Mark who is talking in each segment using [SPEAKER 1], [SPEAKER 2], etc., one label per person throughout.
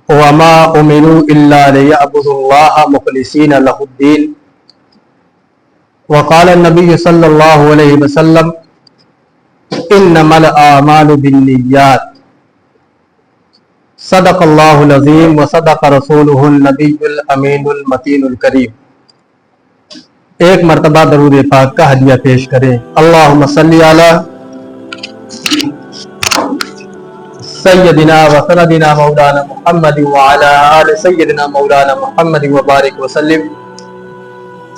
[SPEAKER 1] وما امروا الا ليعبدوا الله مخلصين له الدين وقال النبي صلى الله عليه وسلم انما الاعمال بالنيات صدق الله العظيم وصدق رسوله النبي الامين المتين الكريم۔ ایک مرتبہ درود پاک کا ہدیہ پیش کریں۔ اللہم صلی علی سیدنا و سندنا مولانا محمد وعلی آل سیدنا مولانا محمد وبارک وسلم۔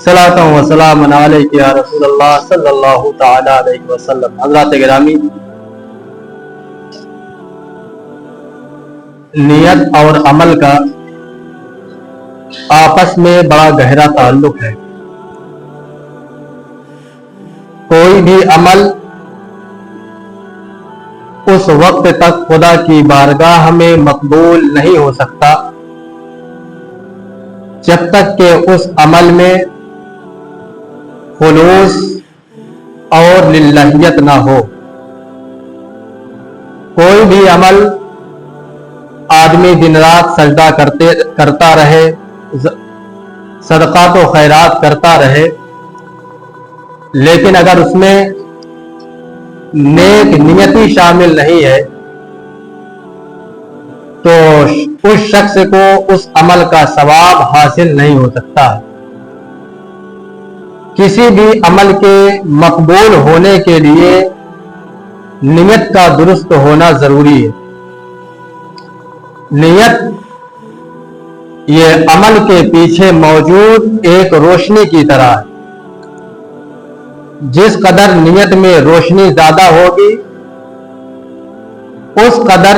[SPEAKER 1] صلاۃ و سلام علیک یا رسول اللہ صلی اللہ تعالی علیہ وسلم۔ حضرات گرامی، نیت اور عمل کا آپس میں بڑا گہرا تعلق ہے۔ کوئی بھی عمل اس وقت تک خدا کی بارگاہ میں مقبول نہیں ہو سکتا جب تک کہ اس عمل میں خلوص اور للہیت نہ ہو۔ کوئی بھی عمل آدمی دن رات سجدہ کرتا رہے، صدقات و خیرات کرتا رہے، لیکن اگر اس میں نیک نیتی شامل نہیں ہے تو اس شخص کو اس عمل کا ثواب حاصل نہیں ہو سکتا۔ کسی بھی عمل کے مقبول ہونے کے لیے نیت کا درست ہونا ضروری ہے۔ نیت یہ عمل کے پیچھے موجود ایک روشنی کی طرح ہے۔ جس قدر نیت میں روشنی زیادہ ہوگی اس قدر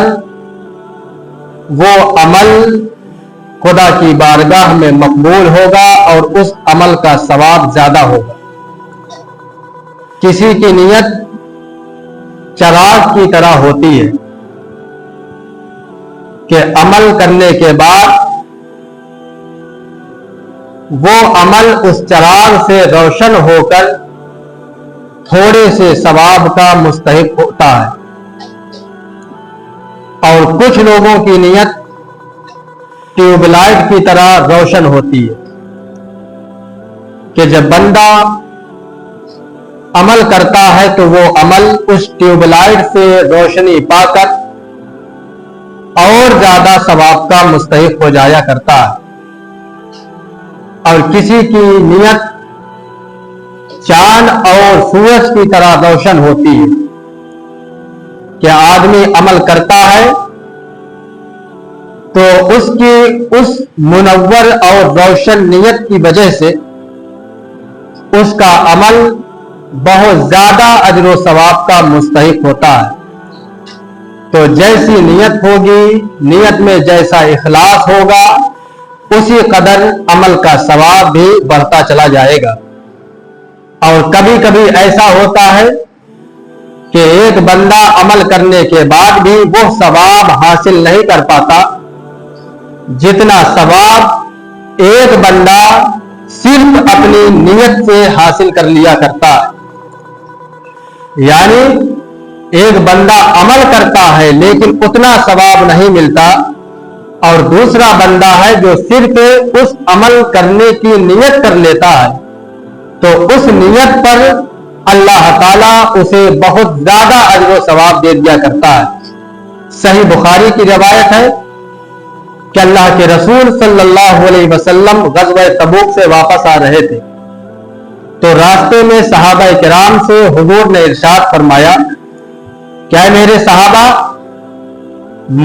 [SPEAKER 1] وہ عمل خدا کی بارگاہ میں مقبول ہوگا اور اس عمل کا ثواب زیادہ ہوگا۔ کسی کی نیت چراغ کی طرح ہوتی ہے کہ عمل کرنے کے بعد وہ عمل اس چراغ سے روشن ہو کر تھوڑے سے ثواب کا مستحق ہوتا ہے۔ اور کچھ لوگوں کی نیت ٹیوب لائٹ کی طرح روشن ہوتی ہے کہ جب بندہ عمل کرتا ہے تو وہ عمل اس ٹیوب لائٹ سے روشنی پا کر اور زیادہ ثواب کا مستحق ہو جایا کرتا ہے۔ اور کسی کی نیت چاند اور سورج کی طرح روشن ہوتی ہے کہ آدمی عمل کرتا ہے تو اس کی اس منور اور روشن نیت کی وجہ سے اس کا عمل بہت زیادہ اجر و ثواب کا مستحق ہوتا ہے۔ تو جیسی نیت ہوگی، نیت میں جیسا اخلاص ہوگا، اسی قدر عمل کا ثواب بھی بڑھتا چلا جائے گا۔ اور کبھی کبھی ایسا ہوتا ہے کہ ایک بندہ عمل کرنے کے بعد بھی وہ ثواب حاصل نہیں کر پاتا جتنا ثواب ایک بندہ صرف اپنی نیت سے حاصل کر لیا کرتا ہے۔ یعنی ایک بندہ عمل کرتا ہے لیکن اتنا ثواب نہیں ملتا، اور دوسرا بندہ ہے جو صرف اس عمل کرنے کی نیت کر لیتا ہے تو اس نیت پر اللہ تعالیٰ اسے بہت زیادہ اجر و ثواب دے دیا کرتا ہے۔ صحیح بخاری کی روایت ہے کہ اللہ کے رسول صلی اللہ علیہ وسلم غزوہ تبوک سے واپس آ رہے تھے تو راستے میں صحابہ کرام سے حضور نے ارشاد فرمایا کہ اے میرے صحابہ،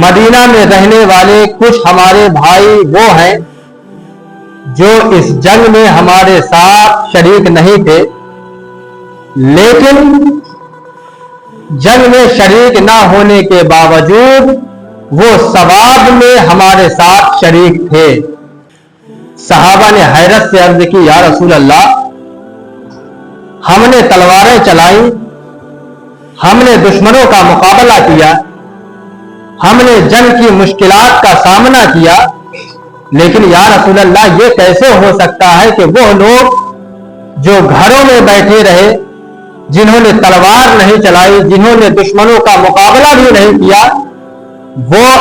[SPEAKER 1] مدینہ میں رہنے والے کچھ ہمارے بھائی وہ ہیں جو اس جنگ میں ہمارے ساتھ شریک نہیں تھے، لیکن جنگ میں شریک نہ ہونے کے باوجود وہ ثواب میں ہمارے ساتھ شریک تھے۔ صحابہ نے حیرت سے عرض کی، یا رسول اللہ، ہم نے تلواریں چلائیں، ہم نے دشمنوں کا مقابلہ کیا، ہم نے جنگ کی مشکلات کا سامنا کیا، لیکن یا رسول اللہ یہ کیسے ہو سکتا ہے کہ وہ لوگ جو گھروں میں بیٹھے رہے، جنہوں نے تلوار نہیں چلائی، جنہوں نے دشمنوں کا مقابلہ بھی نہیں کیا، وہ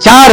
[SPEAKER 1] 4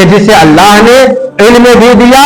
[SPEAKER 1] کہ جسے اللہ نے علم بھی دیا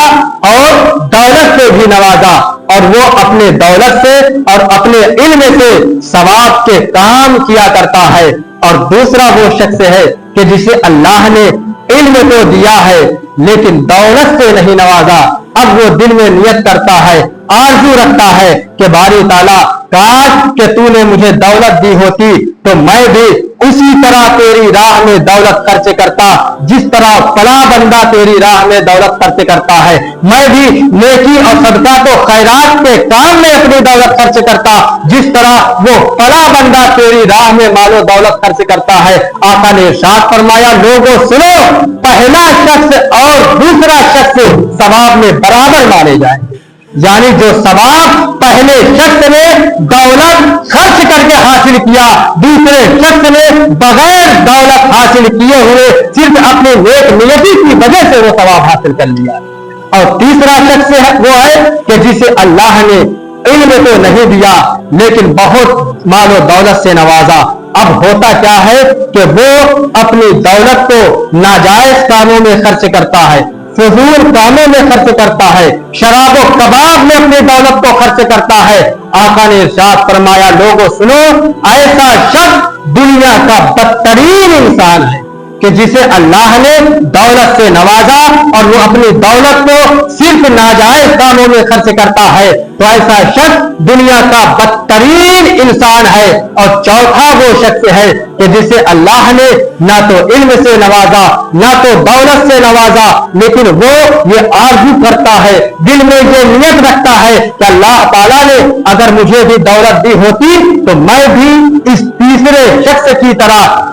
[SPEAKER 1] اور دولت سے بھی نوازا، اور وہ اپنے دولت سے اور اپنے علم سے ثواب کے کام کیا کرتا ہے، اور دوسرا وہ شخص ہے کہ جسے اللہ نے علم تو دیا ہے لیکن دولت سے نہیں نوازا۔ اب وہ دل میں نیت کرتا ہے، آرزو رکھتا ہے کہ باری تعالیٰ کاش کہ تو نے مجھے دولت دی ہوتی تو میں بھی اسی طرح تیری راہ میں دولت خرچ کرتا جس طرح فلاں بندہ تیری راہ میں دولت خرچ کرتا ہے، میں بھی نیکی اور صدقہ تو خیرات کے کام میں اپنی دولت خرچ کرتا جس طرح وہ فلاں بندہ تیری راہ میں مال و دولت خرچ کرتا ہے۔ آقا نے ارشاد فرمایا، لوگوں سنو، پہلا شخص اور دوسرا شخص ثواب میں برابر مانے جائیں گے، یعنی جو ثواب پہلے شخص نے دولت خرچ کر کے حاصل کیا، دوسرے شخص نے بغیر دولت حاصل کیے ہوئے صرف اپنے نیک نیتی کی وجہ سے وہ ثواب حاصل کر لیا۔ اور تیسرا شخص وہ ہے کہ جسے اللہ نے علم تو نہیں دیا لیکن بہت مال و دولت سے نوازا۔ اب ہوتا کیا ہے کہ وہ اپنی دولت کو ناجائز کاموں میں خرچ کرتا ہے، فضول کاموں میں خرچ کرتا ہے، شراب و کباب میں اپنی دولت کو خرچ کرتا ہے۔ آقا نے ارشاد فرمایا، لوگوں سنو، ایسا شخص دنیا کا بدترین انسان ہے کہ جسے اللہ نے دولت سے نوازا اور وہ اپنی دولت کو صرف ناجائز کاموں میں خرچ کرتا ہے، تو ایسا شخص دنیا کا بدترین انسان ہے۔ اور چوتھا وہ شخص ہے کہ جسے اللہ نے نہ تو علم سے نوازا نہ تو دولت سے نوازا، لیکن وہ یہ آرزو کرتا ہے، دل میں یہ نیت رکھتا ہے کہ اللہ تعالیٰ نے اگر مجھے بھی دولت دی ہوتی تو میں بھی اس تیسرے شخص کی طرح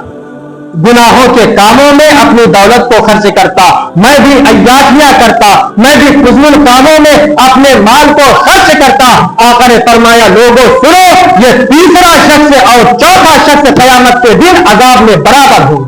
[SPEAKER 1] گناہوں کے کاموں میں اپنی دولت کو خرچ کرتا، میں بھی عیاشیاں کرتا، میں بھی فضول کاموں میں اپنے مال کو خرچ کرتا۔ آقا نے فرمایا، لوگوں سنو، یہ تیسرا شخص اور چوتھا شخص قیامت کے دن عذاب میں برابر ہو،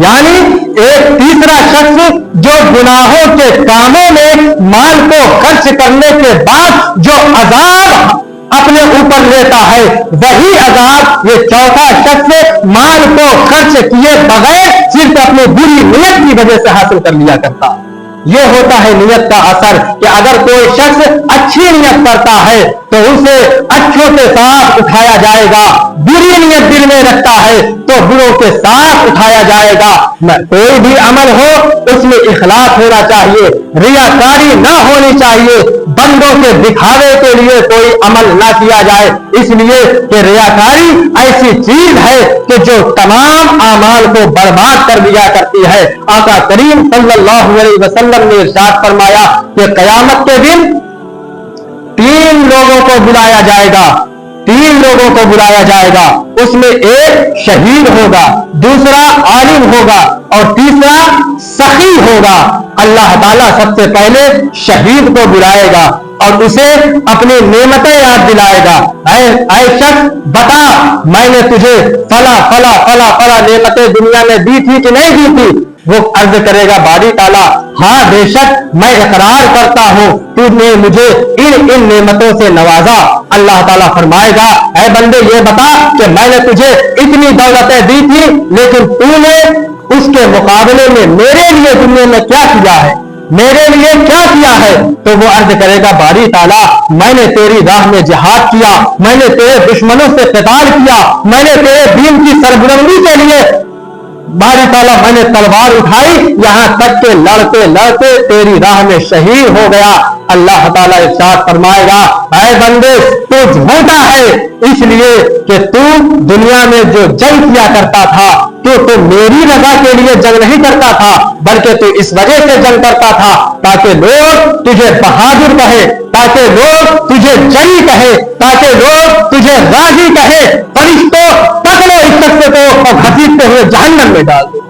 [SPEAKER 1] یعنی ایک تیسرا شخص جو گناہوں کے کاموں میں مال کو خرچ کرنے کے بعد جو عذاب اپنے اوپر لیتا ہے، وہی عذاب یہ چوتھا شخص مال کو خرچ کیے بغیر صرف اپنی بری نیت کی وجہ سے حاصل کر لیا کرتا۔ یہ ہوتا ہے نیت کا اثر کہ اگر کوئی شخص اچھی نیت کرتا ہے تو اسے اچھوں کے ساتھ اٹھایا جائے گا، بری نیت دل میں رکھتا ہے تو بروں کے ساتھ اٹھایا جائے گا۔ کوئی بھی عمل ہو اس میں اخلاص ہونا چاہیے، ریاکاری نہ ہونی چاہیے، بندوں کے دکھاوے کے لیے کوئی عمل نہ کیا جائے، اس لیے کہ ریاکاری ایسی چیز ہے کہ جو تمام اعمال کو برباد کر دیا کرتی ہے۔ آقا کریم صلی اللہ علیہ وسلم نے ارشاد فرمایا کہ قیامت کے دن تین لوگوں کو بلایا جائے گا، تین لوگوں کو بلایا جائے گا، اس میں ایک شہید ہوگا، دوسرا عالم ہوگا اور تیسرا سخی ہوگا۔ اللہ تعالیٰ سب سے پہلے شہید کو بلائے گا اور اسے اپنی نعمتیں یاد دلائے گا، اے شخص بتا میں نے تجھے فلا فلا فلا فلا نعمتیں دنیا میں دی تھی کہ نہیں دی تھی؟ وہ عرض کرے گا، باری تعالیٰ ہاں بے شک میں اقرار کرتا ہوں تو نے مجھے ان نعمتوں سے نوازا۔ اللہ تعالیٰ فرمائے گا، اے بندے یہ بتا کہ میں نے تجھے اتنی دولتیں دی تھی لیکن تو نے اس کے مقابلے میں میرے لیے دنیا میں کیا کیا ہے، میرے لیے کیا کیا ہے؟ تو وہ عرض کرے گا، باری تعالیٰ میں نے تیری راہ میں جہاد کیا، میں نے تیرے دشمنوں سے قتال کیا، میں نے تیرے دین کی سربلندی کے لیے باری تعالیٰ میں نے تلوار اٹھائی، یہاں تک کہ لڑتے لڑتے تیری راہ میں شہید ہو گیا۔ اللہ تعالیٰ ارشاد فرمائے گا، اے بندے تو جھوٹا ہے اس لیے کہ تو دنیا میں جو جنگ کیا کرتا تھا تو میری رضا کے لیے جنگ نہیں کرتا تھا بلکہ تو اس وجہ سے جنگ کرتا تھا تاکہ لوگ تجھے بہادر کہے، تاکہ لوگ تجھے جری کہے، تاکہ لوگ تجھے غازی کہے، فرشتوں پکڑو اس شخص کو اور گھسیٹتے ہوئے جہنم میں ڈال دو۔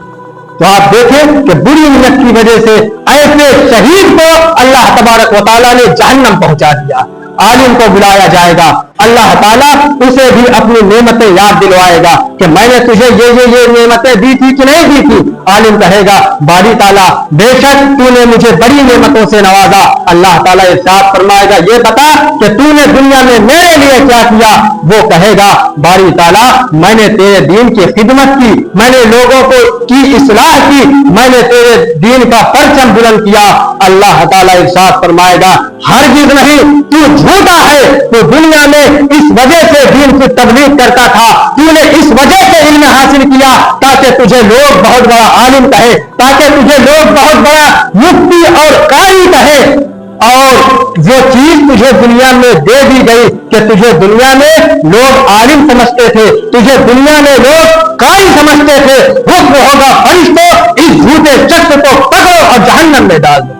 [SPEAKER 1] تو آپ دیکھیں کہ بری نیت کی وجہ سے ایسے شہید کو اللہ تبارک و تعالیٰ نے جہنم پہنچا دیا۔ عالم کو بلایا جائے گا، اللہ تعالیٰ اسے بھی اپنی نعمتیں یاد دلوائے گا کہ میں نے تجھے یہ نعمتیں دی تھی کہ نہیں دی تھی. عالم کہے گا باری تعالیٰ بے شک تو نے مجھے بڑی نعمتوں سے نوازا. اللہ تعالیٰ ارشاد فرمائے گا یہ بتا کہ تو نے دنیا میں میرے لیے کیا کیا. وہ کہے گا باری تعالیٰ میں نے تیرے دین کی خدمت کی, میں نے لوگوں کو کی اصلاح کی, میں نے تیرے دین کا پرچم بلند کیا. اللہ تعالیٰ ارشاد فرمائے گا ہرگز نہیں, تو جھوٹا ہے. تو دنیا میں اس وجہ سے دین کی تبلیغ کرتا تھا, تو نے اس وجہ سے علم حاصل کیا تاکہ تجھے لوگ بہت بڑا عالم کہے, تاکہ تجھے لوگ بہت بڑا مفتی اور قاری کہے. اور جو چیز تجھے دنیا میں دے دی گئی کہ تجھے دنیا میں لوگ عالم سمجھتے تھے, تجھے دنیا میں لوگ قاری سمجھتے تھے, حکم ہوگا فرشتوں اس جھوٹے شخص کو پکڑو اور جہنم میں ڈال دو.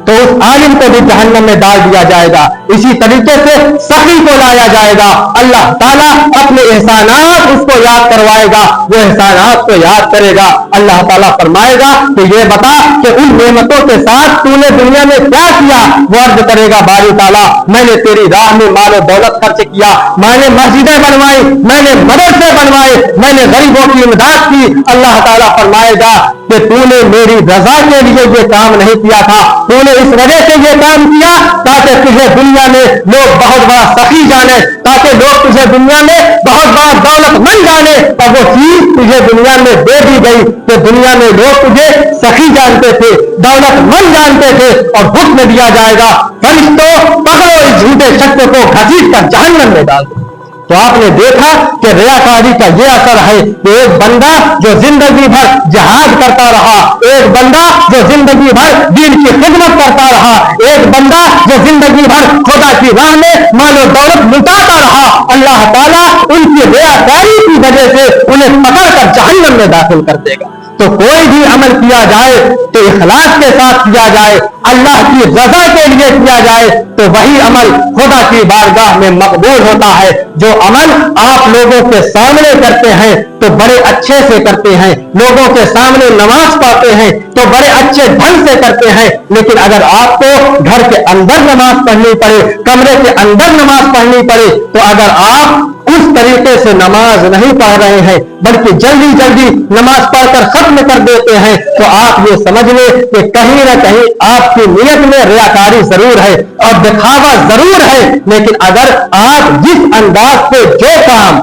[SPEAKER 1] تو اس عالم کو بھی جہنم میں ڈال دیا جائے گا. اسی طریقے سے سخی کو لایا جائے گا. اللہ تعالیٰ اپنے احسانات اس کو یاد کروائے گا, وہ احسانات کو یاد کرے گا. اللہ تعالیٰ فرمائے گا کہ یہ بتا کہ ان نعمتوں کے ساتھ تو نے دنیا میں کیا کیا. وہ عرض کرے گا باری تعالیٰ میں نے تیری راہ میں مال و دولت خرچ کیا, میں نے مسجدیں بنوائی, میں نے مدرسے بنوائے, میں نے غریبوں کی امداد کی. اللہ تعالیٰ فرمائے گا کہ تو نے میری رضا کے لیے یہ کام نہیں کیا تھا, تو نے اس وجہ سے یہ کام کیا تاکہ تجھے دنیا میں لوگ بہت بڑا سخی جانے, تاکہ لوگ تجھے دنیا میں بہت بڑا دولت مند جانے. اور وہ چیز تجھے دنیا میں دے دی گئی کہ دنیا میں لوگ تجھے سخی جانتے تھے, دولت مند جانتے تھے. اور حکم دیا جائے گا فرشتوں پکڑو اس جھوٹے شخص کو گھسیٹ کر جہنم میں ڈال دو. تو آپ نے دیکھا کہ ریاکاری کا یہ اثر ہے کہ ایک بندہ جو زندگی بھر جہاد کرتا رہا, ایک بندہ جو زندگی بھر دین کی خدمت کرتا رہا, ایک بندہ جو زندگی بھر خدا کی راہ میں مال و دولت لٹاتا رہا, اللہ تعالیٰ ان کی ریاکاری کی وجہ سے انہیں پکڑ کر جہنم میں داخل کر دے گا. تو کوئی بھی عمل کیا جائے تو اخلاص کے ساتھ کیا جائے, اللہ کی رضا کے لیے کیا جائے, تو وہی عمل خدا کی بارگاہ میں مقبول ہوتا ہے. جو عمل آپ لوگوں کے سامنے کرتے ہیں تو بڑے اچھے سے کرتے ہیں, لوگوں کے سامنے نماز پڑھتے ہیں تو بڑے اچھے ڈھنگ سے کرتے ہیں, لیکن اگر آپ کو گھر کے اندر نماز پڑھنی پڑے, کمرے کے اندر نماز پڑھنی پڑے, تو اگر آپ اس طریقے سے نماز نہیں پڑھ رہے ہیں بلکہ جلدی جلدی نماز پڑھ کر ختم کر دیتے ہیں, تو آپ یہ سمجھ لیں کہ کہیں نہ کہیں آپ کی نیت میں ریاکاری ضرور ہے اور دکھاوا ضرور ہے. لیکن اگر آپ جس انداز سے جو کام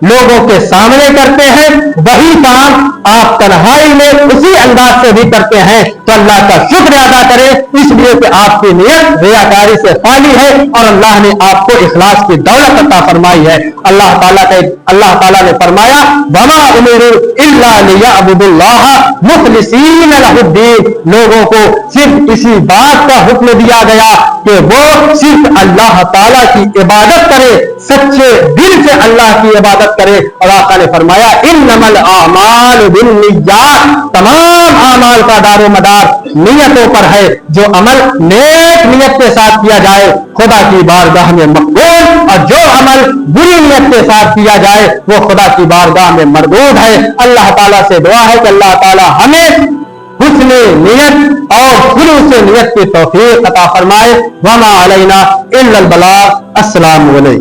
[SPEAKER 1] لوگوں کے سامنے کرتے ہیں وہی کام آپ تنہائی میں اسی انداز سے بھی کرتے ہیں تو اللہ کا شکر ادا کریں, اس لیے کہ آپ کی نیت ریاکاری سے خالی ہے اور اللہ نے آپ کو اخلاص کی دولت عطا فرمائی ہے. اللہ تعالیٰ نے فرمایا وما امروا الا لیعبدوا اللہ مخلصین لہ الدین, لوگوں کو صرف اسی بات کا حکم دیا گیا کہ وہ صرف اللہ تعالیٰ کی عبادت کرے, سچے دل سے اللہ کی عبادت کرے. اور آقا نے فرمایا انما الاعمال بالنیات, تمام اعمال کا دار و مدار نیتوں پر ہے. جو عمل نیک نیت کے ساتھ کیا جائے خدا کی بارگاہ میں مقبول, اور جو عمل بری نیت کے ساتھ کیا جائے وہ خدا کی بارگاہ میں مردود ہے. اللہ تعالیٰ سے دعا ہے کہ اللہ تعالیٰ ہمیں حسن نیت اور خلوص نیت کی توفیق عطا فرمائے. وما علینا الا البلاغ. السلام علیکم.